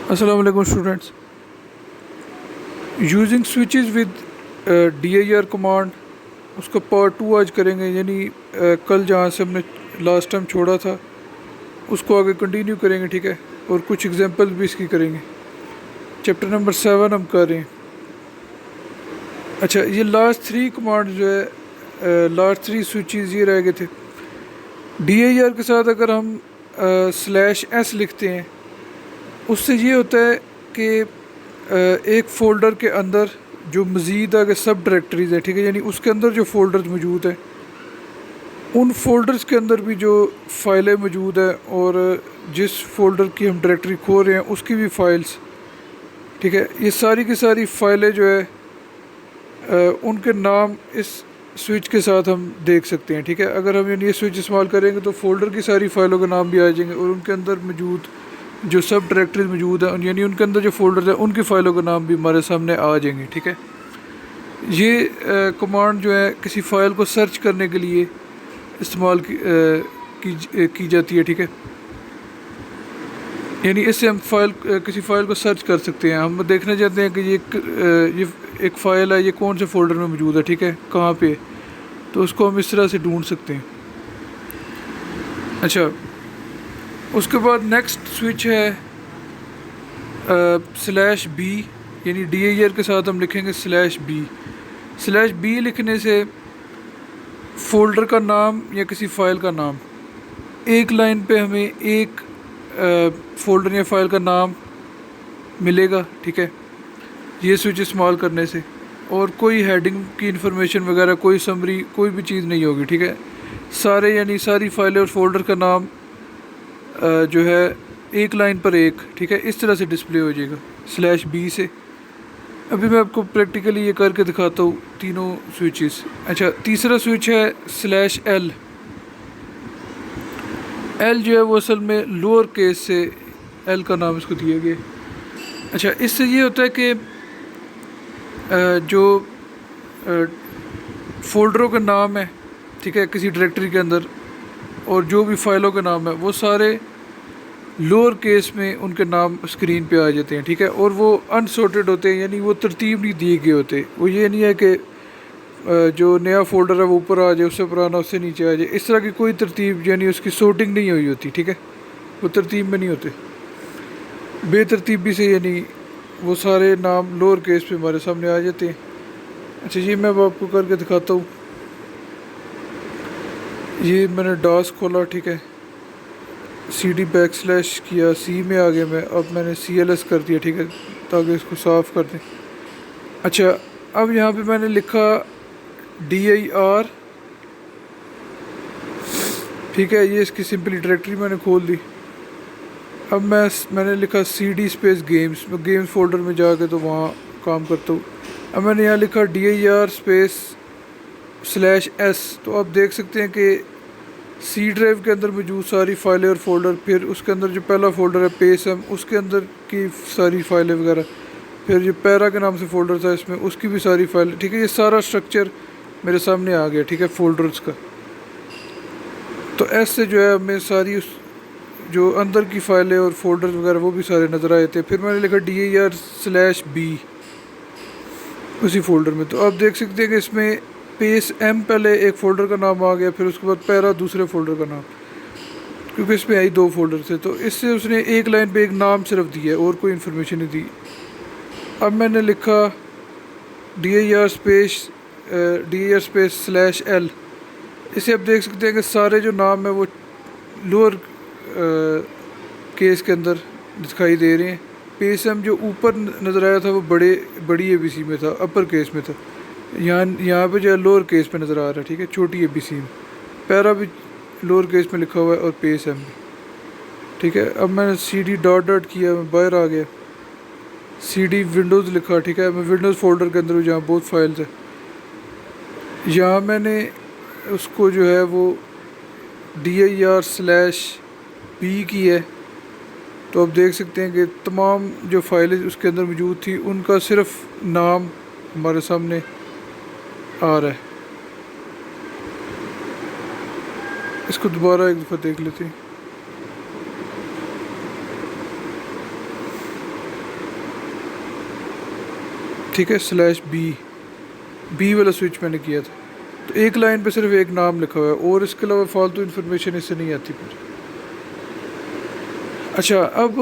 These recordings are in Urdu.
السلام علیکم students. Using switches with DIR command, اس کا پارٹ 2 آج کریں گے. یعنی کل جہاں سے ہم نے لاسٹ ٹائم چھوڑا تھا اس کو آگے کنٹینیو کریں گے، ٹھیک ہے. اور کچھ ایگزامپل بھی اس کی کریں گے. چیپٹر نمبر 7 ہم کر رہے ہیں. اچھا، یہ لاسٹ 3 کمانڈ جو ہے، لاسٹ 3 سوئچز یہ رہ گئے تھے. DIR کے ساتھ اگر ہم /s لکھتے ہیں، اس سے یہ ہوتا ہے کہ ایک فولڈر کے اندر جو مزید آگے سب ڈائریکٹریز ہیں، ٹھیک ہے، یعنی اس کے اندر جو فولڈرز موجود ہیں ان فولڈرز کے اندر بھی جو فائلیں موجود ہیں اور جس فولڈر کی ہم ڈائریکٹری کھول رہے ہیں اس کی بھی فائلز، ٹھیک ہے، یہ ساری کی ساری فائلیں جو ہے ان کے نام اس سوئچ کے ساتھ ہم دیکھ سکتے ہیں، ٹھیک ہے. اگر ہم یہ سوئچ استعمال کریں گے تو فولڈر کی ساری فائلوں کے نام بھی آ جائیں گے اور ان کے اندر موجود جو سب ڈائریکٹریز موجود ہیں، یعنی ان کے اندر جو فولڈرز ہیں ان کی فائلوں کا نام بھی ہمارے سامنے آ جائیں گے، ٹھیک ہے. یہ کمانڈ جو ہے کسی فائل کو سرچ کرنے کے لیے استعمال کی جاتی ہے، ٹھیک ہے. یعنی اس سے ہم کسی فائل کو سرچ کر سکتے ہیں. ہم دیکھنا چاہتے ہیں کہ یہ ایک فائل ہے، یہ کون سے فولڈر میں موجود ہے، ٹھیک ہے، کہاں پہ، تو اس کو ہم اس طرح سے ڈھونڈ سکتے ہیں. اچھا، اس کے بعد نیکسٹ سوئچ ہے /b. یعنی DIR کے ساتھ ہم لکھیں گے /b. /b لکھنے سے فولڈر کا نام یا کسی فائل کا نام ایک لائن پہ ہمیں ایک فولڈر یا فائل کا نام ملے گا، ٹھیک ہے، یہ سوئچ استعمال کرنے سے. اور کوئی ہیڈنگ کی انفارمیشن وغیرہ، کوئی سمری، کوئی بھی چیز نہیں ہوگی، ٹھیک ہے. سارے یعنی ساری فائلیں اور فولڈر کا نام جو ہے ایک لائن پر ایک، ٹھیک ہے، اس طرح سے ڈسپلے ہو جائے گا /b سے. ابھی میں آپ کو پریکٹیکلی یہ کر کے دکھاتا ہوں تینوں سوئچز. اچھا، تیسرا سوئچ ہے /l. L جو ہے وہ اصل میں لوور کیس سے L کا نام اس کو دیا گیا. اچھا، اس سے یہ ہوتا ہے کہ جو فولڈروں کا نام ہے، ٹھیک ہے، کسی ڈائریکٹری کے اندر، اور جو بھی فائلوں کا نام ہے وہ سارے لوور کیس میں ان کے نام اسکرین پہ آ جاتے ہیں، ٹھیک ہے. اور وہ انسورٹیڈ ہوتے ہیں، یعنی وہ ترتیب نہیں دیے گئے ہوتے. وہ یہ نہیں ہے کہ جو نیا فولڈر ہے وہ اوپر آ جائے، اس سے پرانا اس سے نیچے آ جائے. اس طرح کی کوئی ترتیب، یعنی اس کی سورٹنگ نہیں ہوئی ہوتی، ٹھیک ہے، وہ ترتیب میں نہیں ہوتے، بے ترتیبی سے، یعنی وہ سارے نام لوور کیس پہ ہمارے سامنے آ جاتے ہیں. اچھا، یہ میں اب آپ کو کر کے دکھاتا ہوں. یہ میں نے ڈاس کھولا، ٹھیک ہے، CD / کیا، C میں آ گیا میں. اب میں نے CLS کر دیا، ٹھیک ہے، تاکہ اس کو صاف کر دیں. اچھا، اب یہاں پہ میں نے لکھا DIR، ٹھیک ہے، یہ اس کی سمپلی ڈائریکٹری میں نے کھول دی. اب میں نے لکھا CD گیمز، میں گیمز فولڈر میں جا کے تو وہاں کام کرتا ہوں. اب میں نے یہاں لکھا DIR /s. تو آپ دیکھ سکتے ہیں کہ C ڈرائیو کے اندر موجود ساری فائلیں اور فولڈر، پھر اس کے اندر جو پہلا فولڈر ہے PSM، اس کے اندر کی ساری فائلیں وغیرہ، پھر جو پیرا کے نام سے فولڈر تھا اس میں، اس کی بھی ساری فائلیں، ٹھیک ہے. یہ سارا اسٹرکچر میرے سامنے آ گیا، ٹھیک ہے، فولڈرز کا. تو ایس سے جو ہے ہمیں ساری اس جو اندر کی فائلیں اور فولڈر وغیرہ وہ بھی سارے نظر آئے تھے. پھر میں نے لکھا DIR /b اسی فولڈر میں. تو آپ دیکھ سکتے ہیں کہ اس میں PSM پہلے ایک فولڈر کا نام آ گیا، پھر اس کے بعد پیرا دوسرے فولڈر کا نام، کیونکہ اس میں 2 فولڈر تھے. تو اس سے اس نے ایک لائن پہ ایک نام صرف دیا ہے اور کوئی انفارمیشن نہیں دی. اب میں نے لکھا DIR /l. اسے آپ دیکھ سکتے ہیں کہ سارے جو نام ہیں وہ لوور کیس کے اندر دکھائی دے رہے ہیں. PSM جو اوپر نظر آیا تھا وہ بڑی ABC میں تھا، اپر کیس میں تھا. یہاں پہ جو ہے لوور کیس پہ نظر آ رہا ہے، ٹھیک ہے، چھوٹی ABC میں. پیرا بھی لوور کیس میں لکھا ہوا ہے اور PSM بھی، ٹھیک ہے. اب میں نے CD ... کیا، میں باہر آ گیا. CD ونڈوز لکھا، ٹھیک ہے، میں ونڈوز فولڈر کے اندر ہوں جہاں بہت فائلز ہیں. یہاں میں نے اس کو جو ہے وہ DIR /b کی ہے. تو آپ دیکھ سکتے ہیں کہ تمام جو فائلیں اس کے اندر موجود تھی ان کا صرف نام ہمارے سامنے آ رہا ہے. اس کو دوبارہ ایک دفعہ دیکھ لیتے ہیں. ٹھیک ہے، سلیش بی والا سوئچ میں نے کیا تھا، تو ایک لائن پہ صرف ایک نام لکھا ہوا ہے اور اس کے علاوہ فالتو انفارمیشن اس سے نہیں آتی پھر۔ اچھا، اب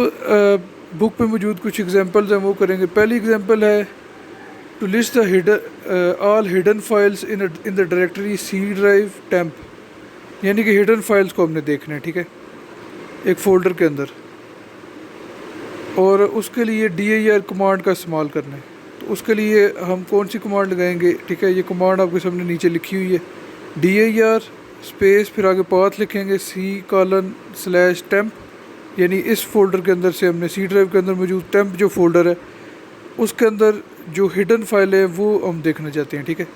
بک پہ موجود کچھ ایگزامپلز ہیں وہ کریں گے۔ پہلی ایگزامپل ہے to list the all hidden files in the directory C drive temp, یعنی کہ ہڈن فائلس کو ہم نے دیکھنا ہے، ٹھیک ہے، ایک فولڈر کے اندر، اور اس کے لیے dir کمانڈ کا استعمال کرنا ہے۔ تو اس کے لیے ہم کون سی کمانڈ لگائیں گے؟ ٹھیک ہے، یہ کمانڈ آپ کے سامنے نیچے لکھی ہوئی ہے، dir اسپیس پھر آگے پاتھ لکھیں گے C:\temp، یعنی اس فولڈر کے اندر سے ہم نے سی ڈرائیو کے اندر موجود ٹیمپ جو فولڈر ہے اس کے اندر جو ہڈن فائل ہے وہ ہم دیکھنا چاہتے ہیں، ٹھیک ہے۔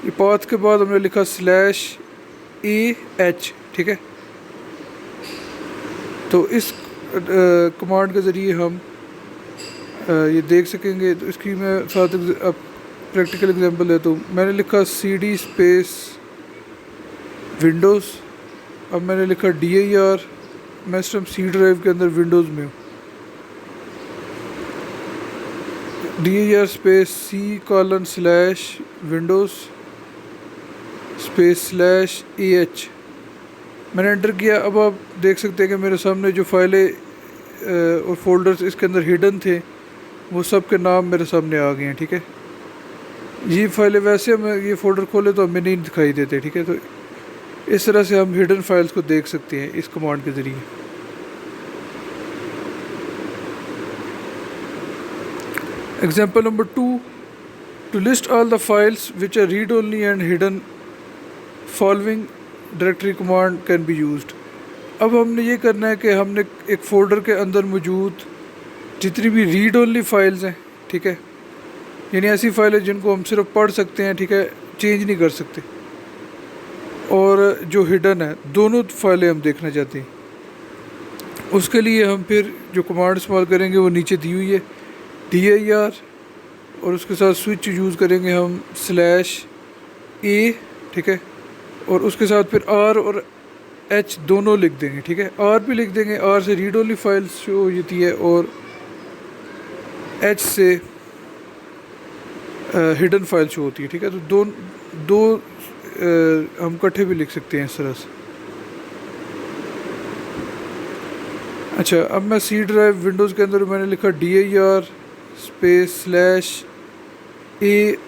یہ پاتھ کے بعد ہم نے لکھا /ah، ٹھیک ہے، تو اس کمانڈ کے ذریعے ہم یہ دیکھ سکیں گے۔ تو اس کی میں ساتھ اب پریکٹیکل ایگزامپل ہے، تو میں نے لکھا cd اسپیس ونڈوز، اب میں نے لکھا dir، میں اس ٹائم سی ڈرائیو کے اندر ونڈوز میں ہوں، dir space C:\Windows space /ah، میں نے انٹر کیا۔ اب آپ دیکھ سکتے ہیں کہ میرے سامنے جو فائلیں اور فولڈرز اس کے اندر ہڈن تھے وہ سب کے نام میرے سامنے آ گئے ہیں، ٹھیک ہے۔ یہ فائلیں ویسے ہمیں یہ فولڈر کھولے تو ہمیں نہیں دکھائی دیتے، ٹھیک ہے، تو اس طرح سے ہم ہڈن فائلز کو دیکھ سکتے ہیں اس کمانڈ کے ذریعے۔ Example number 2، to list all the files which are read only and hidden following directory command can be used. اب ہم نے یہ کرنا ہے کہ ہم نے ایک فولڈر کے اندر موجود جتنی بھی ریڈ اونلی فائلز ہیں، ٹھیک ہے، یعنی ایسی فائلیں جن کو ہم صرف پڑھ سکتے ہیں، ٹھیک ہے، چینج نہیں کر سکتے، اور جو ہڈن ہے، دونوں فائلیں ہم دیکھنا چاہتے ہیں۔ اس کے لیے ہم پھر جو کمانڈ استعمال کریں گے وہ نیچے دی ہوئی ہے، dir، اور اس کے ساتھ سوئچ یوز کریں گے ہم /a، ٹھیک ہے، اور اس کے ساتھ پھر r اور h دونوں لکھ دیں گے، ٹھیک ہے، r بھی لکھ دیں گے، r سے ریڈ اونلی فائل شو ہو جاتی ہے اور h سے ہڈن فائل شو ہوتی ہے، ٹھیک ہے، تو دو ہم کٹھے بھی لکھ سکتے ہیں اس طرح سے۔ اچھا، اب میں سی ڈرائیو ونڈوز کے اندر میں نے لکھا dir اسپیس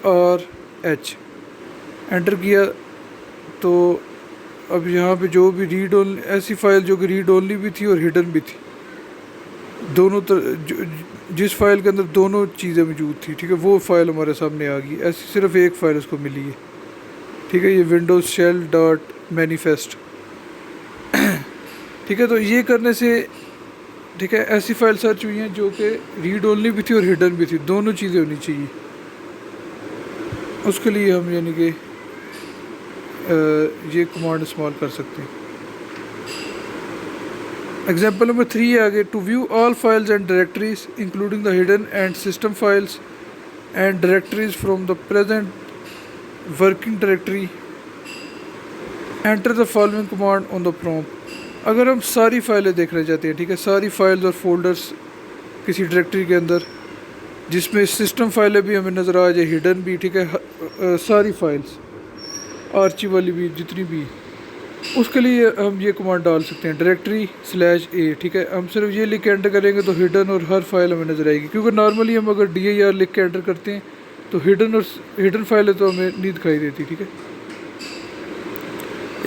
/arh، انٹر کیا، تو اب یہاں پہ جو بھی ریڈ اونلی ایسی فائل جو کہ ریڈ اونلی بھی تھی اور ہڈن بھی تھی، دونوں جس فائل کے اندر دونوں چیزیں موجود تھی، ٹھیک ہے، وہ فائل ہمارے سامنے آ گئی۔ ایسی صرف ایک فائل اس کو ملی ہے، ٹھیک ہے، یہ ونڈوز شیل ڈاٹ مینیفیسٹ، ٹھیک ہے۔ تو یہ کرنے سے، ٹھیک ہے، ایسی فائل سرچ ہوئی ہیں جو کہ ریڈ اونلی بھی تھی اور ہڈن بھی تھی، دونوں چیزیں ہونی چاہیے۔ اس کے لیے ہم یعنی کہ یہ کمانڈ استعمال کر سکتے ہیں۔ ایگزامپل نمبر 3 ہے آگے، to view all files and directories including the hidden and system files and directories from the present working directory enter the following command on the prompt. اگر ہم ساری فائلیں دیکھنا چاہتے ہیں، ٹھیک ہے، ساری فائلز اور فولڈرز کسی ڈائریکٹری کے اندر جس میں سسٹم فائلیں بھی ہمیں نظر آ جائے، ہڈن بھی، ٹھیک ہے، ساری فائلز آرچیو والی بھی جتنی بھی، اس کے لیے ہم یہ کمانڈ ڈال سکتے ہیں /a، ٹھیک ہے۔ ہم صرف یہ لکھ کے انٹر کریں گے تو ہڈن اور ہر فائل ہمیں نظر آئے گی، کیونکہ نارملی ہم اگر dir لکھ کے انٹر کرتے ہیں تو ہڈن فائلیں تو ہمیں نہیں دکھائی دیتی، ٹھیک ہے۔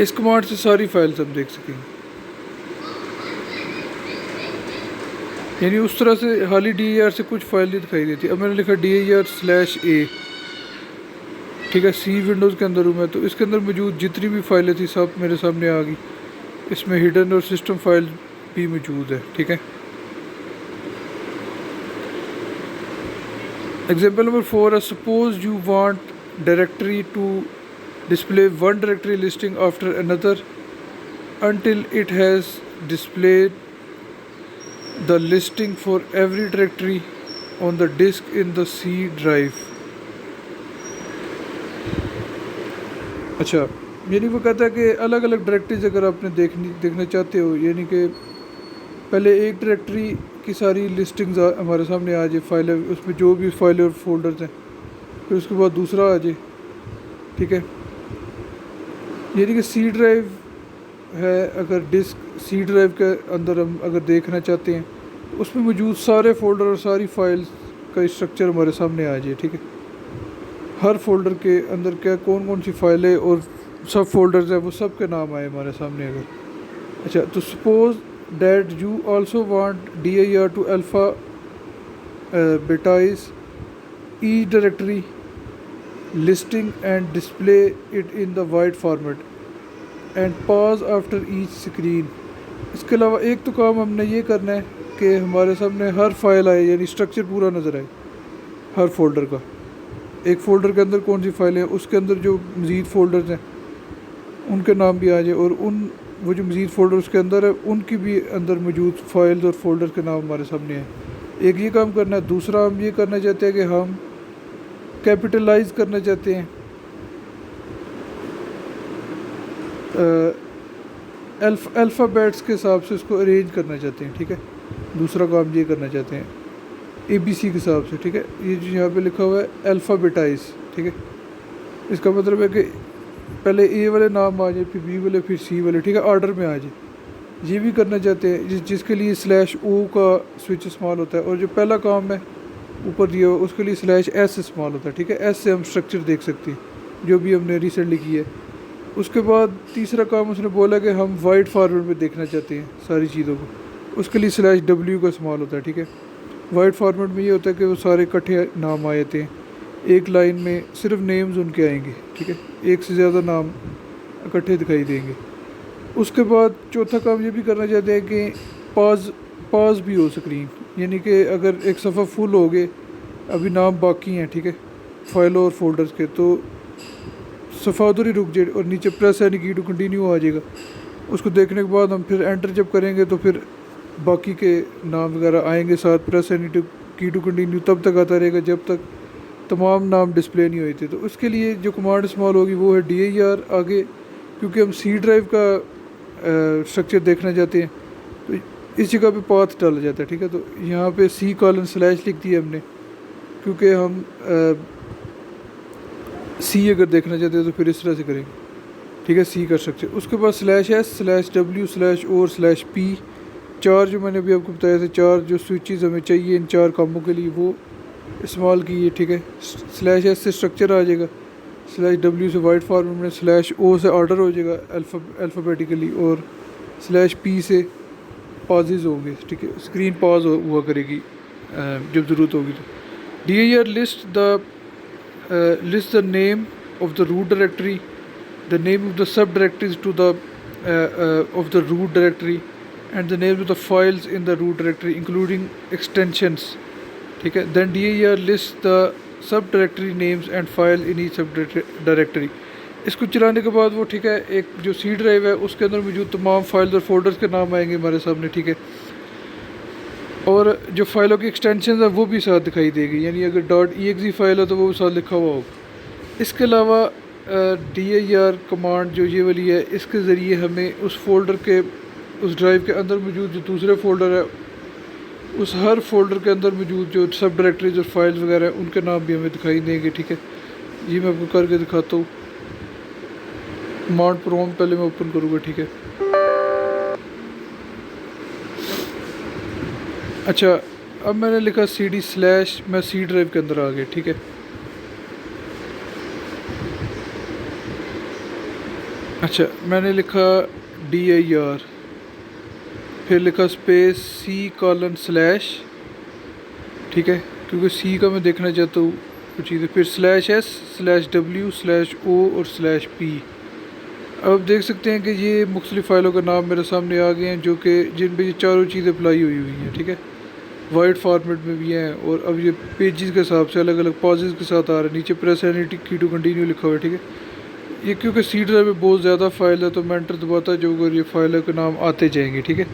اس کمانڈ سے ساری فائلز ہم دیکھ سکیں گے، یعنی اس طرح سے خالی dir سے کچھ فائل نہیں دکھائی دیتی۔ اب میں نے لکھا dir/a، ٹھیک ہے، سی ونڈوز کے اندر ہوں میں، تو اس کے اندر موجود جتنی بھی فائلیں تھیں سب میرے سامنے آ گئی، اس میں ہڈن اور سسٹم فائل بھی موجود ہے، ٹھیک ہے۔ ایگزامپل نمبر 4 ہے، suppose you want directory to display one directory listing after another until it has displayed the listing for every directory on the disk in the C drive۔ اچھا، یعنی وہ کہتا ہے کہ الگ الگ ڈائریکٹریز اگر آپ نے دیکھنا چاہتے ہو، یعنی کہ پہلے ایک ڈائریکٹری کی ساری لسٹنگز ہمارے سامنے آ جائے، فائلیں، اس میں جو بھی فائلیں اور فولڈرز ہیں، پھر اس کے بعد دوسرا آ جائے، ٹھیک ہے. یعنی کہ سی ڈرائیو ہے، اگر ڈسک سی ڈرائیو کے اندر ہم اگر دیکھنا چاہتے ہیں تو اس میں موجود سارے فولڈر اور ساری فائلز کا اسٹرکچر ہمارے سامنے آ جائے، ٹھیک ہے. ہر فولڈر کے اندر کیا کون کون سی فائلیں اور سب فولڈرز ہیں وہ سب کے نام آئے ہمارے سامنے اگر. اچھا، تو suppose that you also want dir to alphabetize each directory listing and display it in the wide format and pause after each screen. اس کے علاوہ ایک تو کام ہم نے یہ کرنا ہے کہ ہمارے سامنے ہر فائل آئے، یعنی اسٹرکچر پورا نظر آئے ہر فولڈر کا. ایک فولڈر کے اندر کون سی فائلیں ہیں، اس کے اندر جو مزید فولڈرز ہیں ان کے نام بھی آ جائے، اور وہ جو مزید فولڈر اس کے اندر ہے ان کی بھی اندر موجود فائلز اور فولڈر کے نام ہمارے سامنے ہیں. ایک یہ کام کرنا ہے. دوسرا ہم یہ کرنا چاہتے ہیں کہ ہم کیپٹلائز کرنا چاہتے ہیں الفابیٹس کے حساب سے اس کو ارینج کرنا چاہتے ہیں، ٹھیک ہے. دوسرا کام یہ کرنا چاہتے ہیں ABC کے حساب سے، ٹھیک ہے. یہ جو یہاں پہ لکھا ہوا ہے الفابیٹائز، ٹھیک ہے. اس کا مطلب ہے کہ پہلے A والے نام آ جائے، پھر B والے، پھر C والے، ٹھیک ہے، آرڈر میں آ جائے. یہ بھی کرنا چاہتے ہیں جس کے لیے /O کا سوئچ استعمال ہوتا ہے، اور جو پہلا کام ہے اوپر دیا ہوا اس کے لیے /S استعمال ہوتا ہے، ٹھیک ہے. ایس سے ہم اسٹرکچر دیکھ سکتے ہیں جو بھی ہم نے ریسنٹلی کی ہے. اس کے بعد تیسرا کام اس نے بولا کہ ہم وائڈ فارمیٹ میں دیکھنا چاہتے ہیں ساری چیزوں کو، اس کے لیے /W کا استعمال ہوتا ہے، ٹھیک ہے. وائڈ فارمیٹ میں یہ ہوتا ہے کہ وہ سارے اکٹھے نام آ جاتے ہیں، ایک لائن میں صرف نیمز ان کے آئیں گے، ٹھیک ہے، ایک سے زیادہ نام اکٹھے دکھائی دیں گے. اس کے بعد چوتھا کام یہ بھی کرنا چاہتے ہیں کہ پاز بھی ہو اسکرین، یعنی کہ اگر ایک صفحہ فل ہو گئے، ابھی نام باقی ہیں، ٹھیک ہے، فائلوں اور فولڈرز کے، تو صفحہ ادھر ہی رک جائے اور نیچے press any key to continue آ جائے گا. اس کو دیکھنے کے بعد ہم پھر انٹر جب کریں گے تو پھر باقی کے نام وغیرہ آئیں گے ساتھ، press any key to continue تب تک آتا رہے گا جب تک تمام نام ڈسپلے نہیں ہوئے تھے. تو اس کے لیے جو کمانڈ استعمال ہوگی وہ ہے dir. آگے کیونکہ ہم سی ڈرائیو کا اسٹرکچر دیکھنا چاہتے ہیں تو اس جگہ پہ پاتھ ڈالا جاتا ہے، ٹھیک ہے. تو یہاں پہ C:/ لکھ دیا ہم نے، کیونکہ ہم C اگر دیکھنا چاہتے ہیں تو پھر اس طرح سے کریں گے، ٹھیک ہے، C کا اسٹرکچر. اس کے بعد /S/W/O اور /P، چار جو میں نے ابھی آپ کو بتایا تھا، چار جو سوئچز ہمیں چاہیے ان چار کاموں کے لیے وہ استعمال کیے، ٹھیک ہے. /S سے اسٹرکچر آ جائے گا، /W سے وائڈ فارمیٹ میں، /O سے آرڈر ہو جائے گا الفابیٹیکلی، اور /P سے پازز ہوں گے، ٹھیک ہے، اسکرین پاز ہوا کرے گی جب ضرورت ہوگی تو. dir list the name of the root directory, the name of the sub directories to the of the root directory, and the names of the files in the root directory including extensions, ٹھیک ہے. then dir lists the sub directory names and file in each sub directory. اس کو چلانے کے بعد وہ، ٹھیک ہے، ایک جو سی ڈرائیو ہے اس کے اندر موجود تمام فائلز اور فولڈرز کے نام آئیں گے ہمارے سامنے، ٹھیک ہے. اور جو فائلوں کی ایکسٹینشنز ہیں وہ بھی ساتھ دکھائی دے گی، یعنی اگر .exe فائل ہے تو وہ بھی ساتھ لکھا ہوا ہوگا. اس کے علاوہ dir کمانڈ جو یہ والی ہے، اس کے ذریعے ہمیں اس فولڈر کے، اس ڈرائیو کے اندر موجود جو دوسرے فولڈر ہے، اس ہر فولڈر کے اندر موجود جو سب ڈائریکٹریز اور فائلز وغیرہ ہیں ان کے نام بھی ہمیں دکھائی دیں گے، ٹھیک ہے. یہ میں آپ کو کر کے دکھاتا ہوں. کمانڈ پرومپٹ پہلے میں اوپن کروں گا، ٹھیک ہے. اچھا، اب میں نے لکھا cd/ میں سی ڈرائیو کے اندر آ گیا، ٹھیک ہے. اچھا، میں نے لکھا dir، پھر لکھا اسپیس C:/، ٹھیک ہے، کیونکہ C کا میں دیکھنا چاہتا ہوں کچھ چیزیں، پھر /S/W/O اور /P. اب دیکھ سکتے ہیں کہ یہ مختلف فائلوں کا نام میرے سامنے آ گئے ہیں جو کہ جن پہ یہ چاروں چیزیں اپلائی ہوئی ہیں، ٹھیک ہے. وائڈ فارمیٹ میں بھی ہیں، اور اب یہ پیجز کے حساب سے الگ الگ پازز کے ساتھ آ رہا ہے. نیچے press any key to continue لکھا ہوا ہے، ٹھیک ہے. یہ کیونکہ سی ڈرائیو میں بہت زیادہ فائل ہے تو میں انٹر دباتا جو یہ فائلوں کے نام آتے جائیں گے، ٹھیک ہے.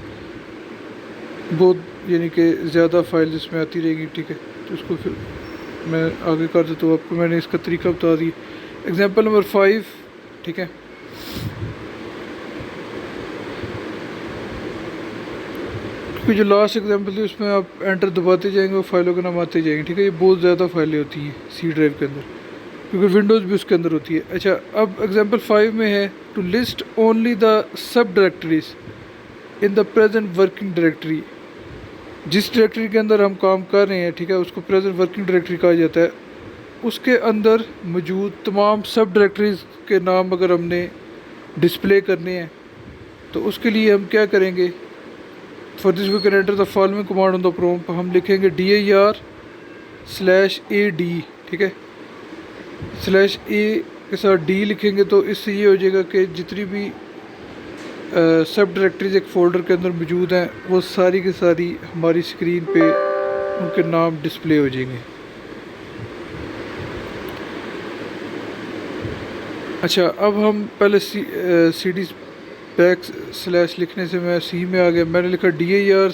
بہت یعنی کہ زیادہ فائل اس میں آتی رہے گی، ٹھیک ہے. تو اس کو پھر میں آگے کر دیتا ہوں آپ کو. میں نے اس کا طریقہ بتا دی. ایگزامپل نمبر 5، ٹھیک ہے. پہ جو لاسٹ ایگزامپل تھی اس میں آپ انٹر دباتے جائیں گے وہ فائلوں کے نام آتے جائیں گے. ٹھیک ہے, یہ بہت زیادہ فائلیں ہوتی ہیں سی ڈرائیو کے اندر کیونکہ ونڈوز بھی اس کے اندر ہوتی ہے. اچھا, اب ایگزامپل 5 میں ہے to list only the sub directories in the present working directory. جس ڈائریکٹری کے اندر ہم کام کر رہے ہیں, ٹھیک ہے, اس کو پریزنٹ ورکنگ ڈائریکٹری کہا جاتا ہے. اس کے اندر موجود تمام سب ڈائریکٹریز کے نام اگر ہم نے ڈسپلے کرنے ہیں تو اس کے لیے ہم کیا کریں گے. For this we can enter the following command on the prompt. ہم لکھیں گے dir/ad. ٹھیک ہے, /a کے ساتھ d لکھیں گے تو اس سے یہ ہو جائے گا کہ جتنی بھی سب ڈائریکٹریز ایک فولڈر کے اندر موجود ہیں وہ ساری کی ساری ہماری اسکرین پہ ان کے نام ڈسپلے ہو جائیں گے. اچھا, اب ہم پہلے سی ڈی بیک سلیش لکھنے سے میں سی میں آ گیا. میں نے لکھا dir/ad.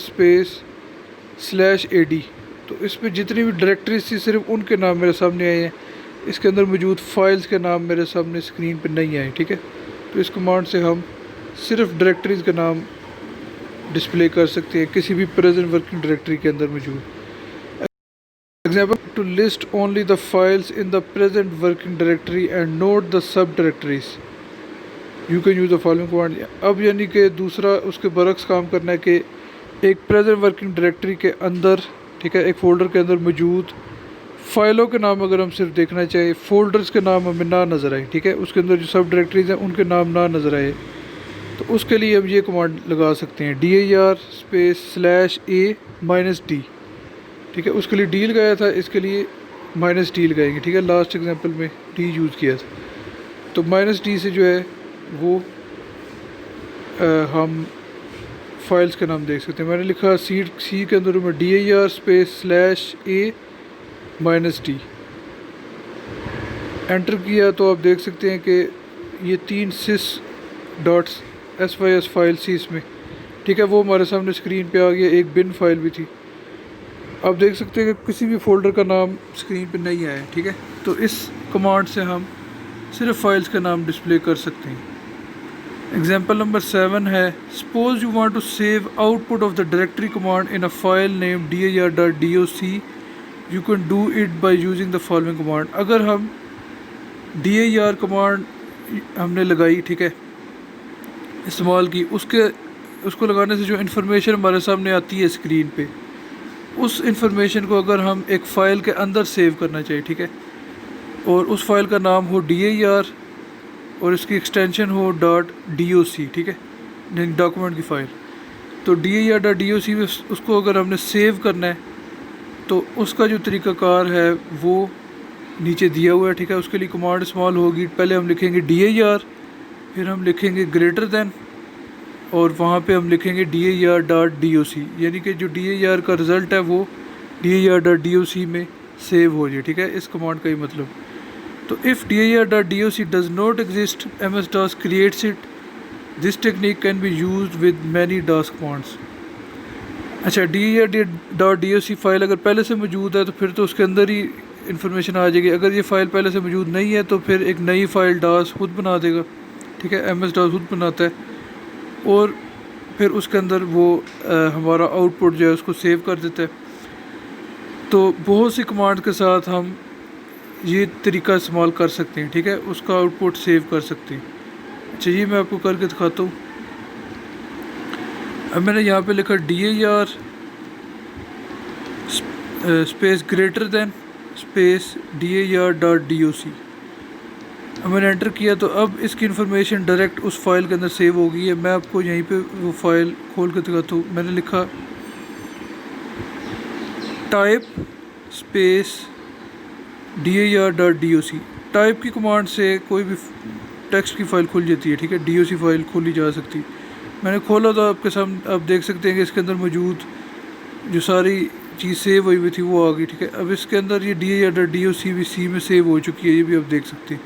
تو اس پہ جتنی بھی ڈائریکٹریز تھی صرف ان کے نام میرے سامنے آئے ہیں. اس کے اندر موجود فائلز کے نام میرے سامنے اسکرین پہ نہیں آئے. ٹھیک ہے, تو اس کمانڈ سے ہم صرف ڈائریکٹریز کا نام ڈسپلے کر سکتے ہیں کسی بھی پریزنٹ ورکنگ ڈائریکٹری کے اندر موجود. Example to list only the files in the present working directory and not the sub directories you can use the following command. اب یعنی کہ دوسرا اس کے برعکس کام کرنا ہے کہ ایک پریزنٹ ورکنگ ڈائریکٹری کے اندر, ٹھیک ہے, ایک فولڈر کے اندر موجود فائلوں کے نام اگر ہم صرف دیکھنا چاہیں, فولڈرز کے نام ہمیں نہ نظر آئے, ٹھیک ہے, اس کے اندر جو سب ڈائریکٹریز ہیں ان کے نام نہ نظر آئے, تو اس کے لیے ہم یہ کمانڈ لگا سکتے ہیں dir/a-d. ٹھیک ہے, اس کے لیے ڈی لگایا تھا, اس کے لیے -d لگائیں گے. ٹھیک ہے, لاسٹ ایگزامپل میں ڈی یوز کیا تھا تو -d سے جو ہے وہ ہم فائلز کا نام دیکھ سکتے ہیں. میں نے لکھا سی کے اندر میں dir/a-d. انٹر کیا تو آپ دیکھ سکتے ہیں کہ یہ 3 sys.sys فائل تھی اس میں. ٹھیک ہے, وہ ہمارے سامنے اسکرین پہ آ گیا. ایک بن فائل بھی تھی. آپ دیکھ سکتے ہیں کہ کسی بھی فولڈر کا نام اسکرین پہ نہیں آیا. ٹھیک ہے, تو اس کمانڈ سے ہم صرف فائلز کا نام ڈسپلے کر سکتے ہیں. ایگزامپل نمبر 7 ہے suppose you want to save output of the directory command in a file name dir.doc you can do it by using the following command. اگر ہم dir کمانڈ ہم نے لگائی, ٹھیک ہے, استعمال کی, اس کو لگانے سے جو انفارمیشن ہمارے سامنے آتی ہے اسکرین پہ, اس انفارمیشن کو اگر ہم ایک فائل کے اندر سیو کرنا چاہیے, ٹھیک ہے, اور اس فائل کا نام ہو dir اور اس کی ایکسٹینشن ہو .doc, ٹھیک ہے, ڈاکومنٹ کی فائل, تو dir.doc میں اس کو اگر ہم نے سیو کرنا ہے تو اس کا جو طریقہ کار ہے وہ نیچے دیا ہوا ہے. ٹھیک ہے, اس کے لیے کمانڈ استعمال ہوگی. پہلے ہم لکھیں گے dir, پھر ہم لکھیں گے گریٹر دین, اور وہاں پہ ہم لکھیں گے dir.doc, یعنی کہ جو dir کا رزلٹ ہے وہ dir.doc میں سیو ہو جائے. ٹھیک ہے, اس کمانڈ کا ہی مطلب. تو if dir.doc does not exist, MS-DOS creates it. This technique can be used with many DOS commands. اچھا, dir.doc فائل اگر پہلے سے موجود ہے تو پھر تو اس کے اندر ہی انفارمیشن آ جائے گی. اگر یہ فائل پہلے سے موجود نہیں ہے تو پھر ایک نئی فائل DOS خود بنا دے گا. ٹھیک ہے, MS-DOS خود بناتا ہے اور پھر اس کے اندر وہ ہمارا آؤٹ پٹ جو ہے اس کو سیو کر دیتا ہے. تو بہت سی کمانڈ کے ساتھ ہم یہ طریقہ استعمال کر سکتے ہیں. ٹھیک ہے, اس کا آؤٹ پٹ سیو کر سکتے ہیں. اچھا, یہ میں آپ کو کر کے دکھاتا ہوں. اب میں نے یہاں پہ لکھا dir space greater then space dir.doc. اب میں نے انٹر کیا تو اب اس کی انفارمیشن ڈائریکٹ اس فائل کے اندر سیو ہو گئی ہے. میں آپ کو یہیں پہ وہ فائل کھول کے دکھاتا ہوں. میں نے لکھا ٹائپ اسپیس dir.doc. ٹائپ کی کمانڈ سے کوئی بھی ٹیکسٹ کی فائل کھل جاتی ہے. ٹھیک ہے, doc فائل کھولی جا سکتی. میں نے کھولا تو آپ کے سامنے آپ دیکھ سکتے ہیں کہ اس کے اندر موجود جو ساری چیز سیو ہوئی ہوئی تھی وہ آ گئی. ٹھیک ہے, اب اس کے اندر یہ dir.doc بھی سی میں سیو ہو چکی ہے, یہ بھی آپ دیکھ سکتے ہیں.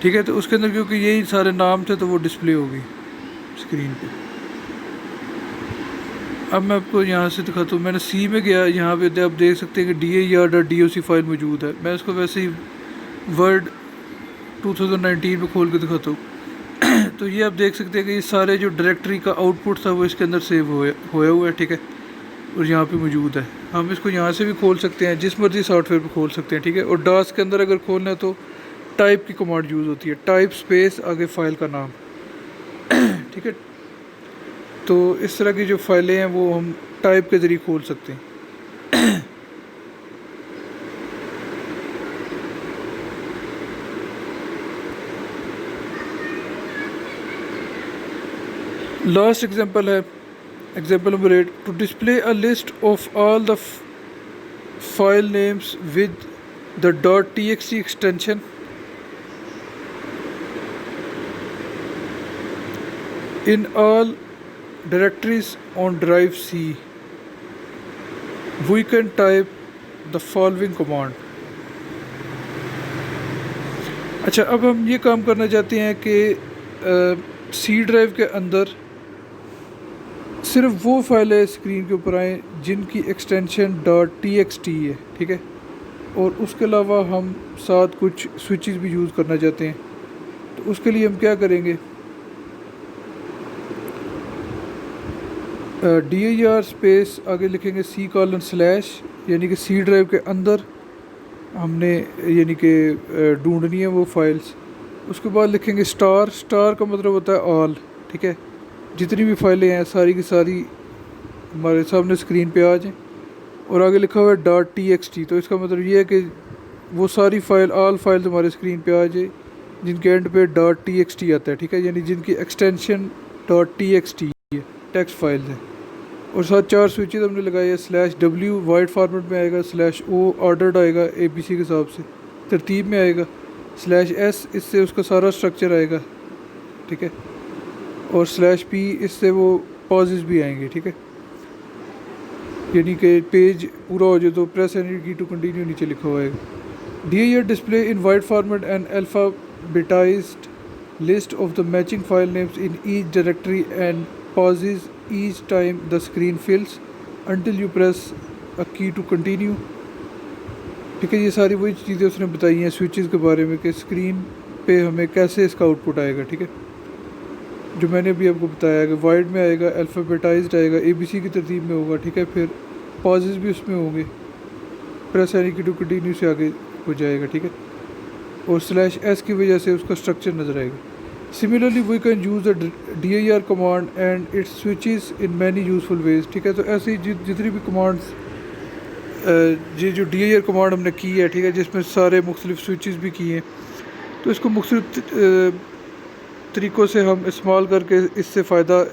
ٹھیک ہے, تو اس کے اندر کیونکہ یہی سارے نام تھے تو وہ ڈسپلے ہو گئی اسکرین پہ. اب میں آپ کو یہاں سے دکھاتا ہوں. میں نے سی میں گیا, یہاں پہ آپ دیکھ سکتے ہیں کہ dir.doc فائل موجود ہے. میں اس کو ویسے ہی ورڈ 2019 میں کھول کے دکھاتا ہوں. تو تو یہ آپ دیکھ سکتے ہیں کہ یہ سارے جو ڈائریکٹری کا آؤٹ پٹ تھا وہ اس کے اندر سیو ہویا ہوا ہے، ٹھیک ہے، اور یہاں پہ موجود ہے. ہم اس کو یہاں سے بھی کھول سکتے ہیں، جس مرضی سافٹ ویئر پہ کھول سکتے ہیں، ٹھیک ہے. اور ڈاس کے اندر اگر کھولنا ہے تو ٹائپ کی کمانڈ یوز ہوتی ہے، ٹائپ اسپیس آگے فائل کا نام، ٹھیک ہے. تو اس طرح کی جو فائلیں ہیں وہ ہم ٹائپ کے ذریعے کھول سکتے ہیں. لاسٹ ایگزامپل ہے example number 8. To display a list of all the file names with the .txt extension in all directories on drive C, we can type the following command. اچھا، اب ہم یہ کام کرنا چاہتے ہیں کہ سی ڈرائیو کے اندر صرف وہ فائلیں اسکرین کے اوپر آئیں جن کی ایکسٹینشن .txt ہے، ٹھیک ہے. اور اس کے علاوہ ہم ساتھ کچھ سوئچز بھی یوز کرنا چاہتے ہیں. تو اس کے لیے ہم کیا کریں گے، dir اسپیس آگے لکھیں گے C:// یعنی کہ سی ڈرائیو کے اندر ہم نے یعنی کہ ڈھونڈنی ہے وہ فائلز. اس کے بعد لکھیں گے اسٹار کا مطلب ہوتا ہے آل، ٹھیک ہے. جتنی بھی فائلیں ہیں ساری کی ساری ہمارے سامنے اسکرین پہ آ جائیں. اور آگے لکھا ہوا ہے .txt، تو اس کا مطلب یہ ہے کہ وہ ساری آل فائلز ہمارے اسکرین پہ آ جائے جن کے اینڈ پہ .txt آتا ہے، ٹھیک ہے، یعنی جن کی ایکسٹینشن .txt ہے، ٹیکسٹ فائلز ہیں. اور ساتھ 4 سوئچز ہم نے لگائی ہے. /w وائٹ فارمیٹ میں آئے گا، /o آرڈرڈ آئے گا ABC کے حساب سے ترتیب میں آئے گا، /s اس سے اس کا سارا اسٹرکچر آئے گا، ٹھیک ہے. اور /p اس سے وہ پازز بھی آئیں گے، ٹھیک ہے. یعنی کہ پیج پورا ہو جائے تو press any key to continue نیچے لکھا ہوا ہے. dir display in wide format and alphabetized list of the matching file names in each directory and pauses each time the screen fills until you press a key to continue. ٹھیک ہے، یہ ساری وہی چیزیں اس نے بتائی ہیں سوئچز کے بارے میں کہ اسکرین پہ ہمیں کیسے اس کا آؤٹ پٹ آئے گا، ٹھیک ہے. جو میں نے ابھی آپ کو بتایا کہ وائڈ میں آئے گا، الفابیٹائزڈ آئے گا، ABC کی ترتیب میں ہوگا، ٹھیک ہے. پھر پازز بھی اس میں ہوں گے، press any key to continue سے آگے ہو جائے گا، ٹھیک ہے. اور /s کی وجہ سے اس کا اسٹرکچر نظر آئے گا. Similarly, we can use the dir command and its switches in many useful ways. ٹھیک ہے، تو ایسی جتنی بھی کمانڈس یہ جو dir کمانڈ ہم نے کی ہے، ٹھیک ہے، جس میں سارے مختلف سوئچز بھی کی ہیں، تو اس کو مختلف طریقوں سے ہم استعمال کر کے اس سے فائدہ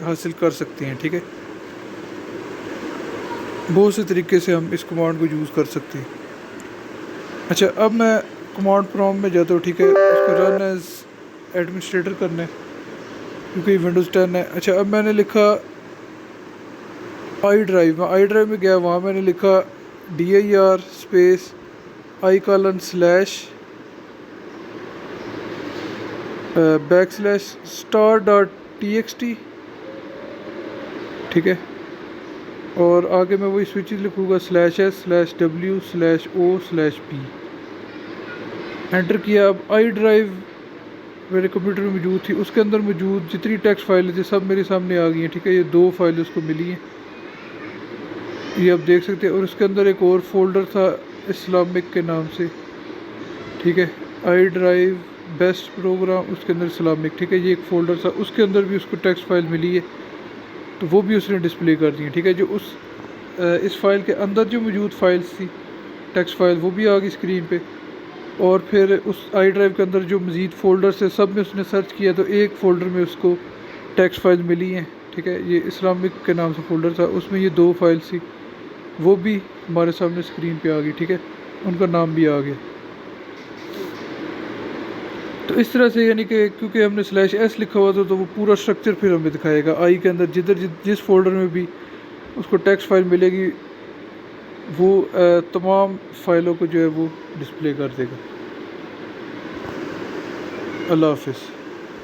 حاصل کر سکتے ہیں، ٹھیک ہے. بہت سے طریقے سے ہم اس کمانڈ کو یوز کر سکتے ہیں. اچھا، اب میں کمانڈ پرومپٹ میں جاتا ہوں، ٹھیک ہے. اس کو رن ایز ایڈمنسٹریٹر کرنا ہے کیونکہ یہ ونڈوز 10 ہے. اچھا، اب میں نے لکھا آئی ڈرائیو میں گیا، وہاں میں نے لکھا dir اسپیس i://star.txt، ٹھیک ہے. اور آگے میں وہی سوئچز لکھوں گا /s/w/o/p، انٹر کیا. اب آئی ڈرائیو میرے کمپیوٹر میں موجود تھی، اس کے اندر موجود جتنی ٹیکسٹ فائلیں تھیں سب میرے سامنے آ گئی ہیں، ٹھیک ہے. یہ 2 فائلیں اس کو ملی ہیں، یہ آپ دیکھ سکتے ہیں. اور اس کے اندر ایک اور فولڈر تھا اسلامک کے نام سے، ٹھیک ہے. آئی ڈرائیو بیسٹ پروگرام، اس کے اندر اسلامک، ٹھیک ہے. یہ ایک فولڈر تھا، اس کے اندر بھی اس کو ٹیکسٹ فائل ملی ہے، تو وہ بھی اس نے ڈسپلے کر دی ہیں، ٹھیک ہے. جو اس فائل کے اندر جو موجود فائلز تھی ٹیکسٹ فائل، وہ بھی آ گئی اسکرین پہ. اور پھر اس آئی ڈرائیو کے اندر جو مزید فولڈرس ہے سب میں اس نے سرچ کیا تو ایک فولڈر میں اس کو ٹیکسٹ فائل ملی ہیں، ٹھیک ہے. یہ اسلامک کے نام سے فولڈر تھا، اس میں یہ 2 فائلز تھی، وہ بھی ہمارے سامنے اسکرین پہ آ گئی، ٹھیک ہے. ان کا نام بھی آ گیا. تو اس طرح سے یعنی کہ کیونکہ ہم نے /s لکھا ہوا تھا تو وہ پورا اسٹرکچر پھر ہمیں دکھائے گا آئی کے اندر، جس فولڈر میں بھی اس کو ٹیکسٹ فائل ملے گی وہ تمام فائلوں کو جو ہے وہ ڈسپلے کر دے گا. اللہ حافظ.